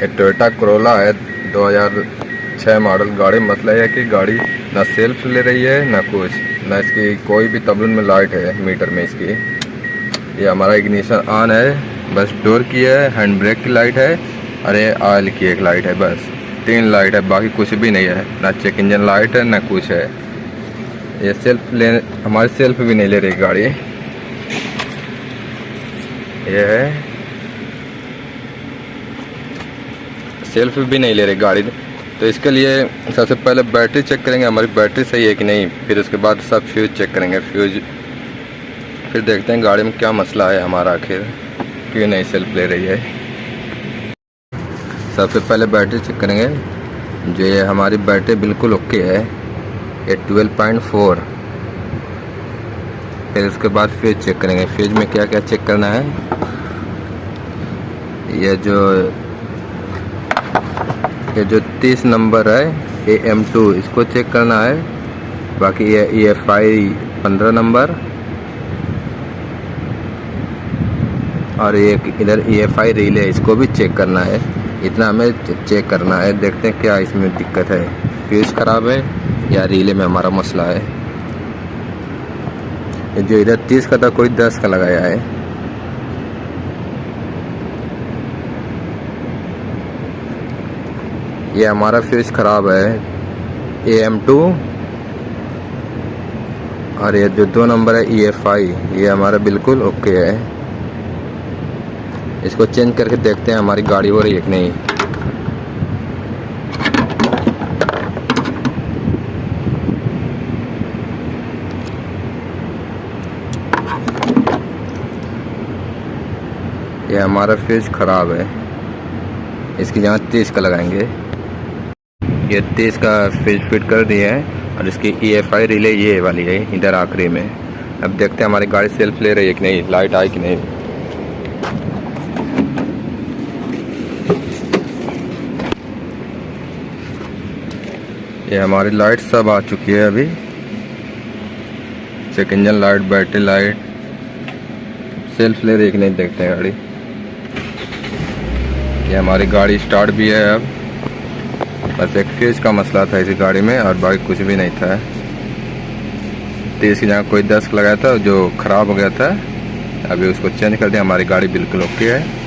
ये Toyota Corolla है 2006 model गाड़ी। मसला यह है कि गाड़ी ना सेल्फ ले रही है ना कुछ, ना इसकी कोई भी तबलन में लाइट है मीटर में इसकी। ये हमारा इग्निशन ऑन है, बस डोर की है, हैंड ब्रेक की लाइट है और ये ऑयल की एक लाइट है, बस 3 लाइट है, बाकी कुछ भी नहीं है। ना चेक इंजन लाइट है ना कुछ है। ये सेल्फ ले हमारी सेल्फ भी नहीं ले रही गाड़ी। ये है सेल्फ भी नहीं ले रही गाड़ी। तो इसके लिए सबसे पहले बैटरी चेक करेंगे हमारी बैटरी सही है कि नहीं, फिर उसके बाद सब फ्यूज़ चेक करेंगे। फिर देखते हैं गाड़ी में क्या मसला है हमारा, आखिर क्यों नहीं सेल्फ ले रही है। सबसे पहले बैटरी चेक करेंगे। जो ये हमारी बैटरी बिल्कुल ओके है, ये 12.4। फिर उसके बाद फ्यूज चेक करेंगे। फ्यूज में क्या क्या चेक करना है, ये जो 30 नंबर है AM2 इसको चेक करना है। बाकी ये EFI 15 नंबर और एक इधर EFI रिले इसको भी चेक करना है। इतना हमें चेक करना है। देखते हैं क्या इसमें दिक्कत है, फ्यूज खराब है या रिले में हमारा मसला है। जो इधर 30 का था कोई 10 का लगाया है। ये हमारा फ्यूज खराब है AM2 और ये जो 2 नंबर है EFI ये हमारा बिल्कुल ओके है। इसको चेंज करके देखते हैं हमारी गाड़ी हो रही है कि नहीं। ये हमारा फ्यूज खराब है, इसकी जगह 30 का लगाएंगे। ये 30 का फ्यूज फिट कर दिए हैं और इसकी EFI रिले ये वाली है इधर आखिरी में। अब देखते हैं हमारी गाड़ी सेल्फ ले रही है कि नहीं, लाइट आई कि नहीं। ये हमारी लाइट सब आ चुकी है अभी, check engine light, battery light, self ले रही है कि नहीं देखते हैं गाड़ी। ये हमारी गाड़ी स्टार्ट भी है अब, बस एक फ्यूज का मसला था इसी गाड़ी में और बाकी कुछ भी नहीं था। 30 की जगह कोई 10 लगाया था जो ख़राब हो गया था, अभी उसको चेंज कर दिया। हमारी गाड़ी बिल्कुल ओके है।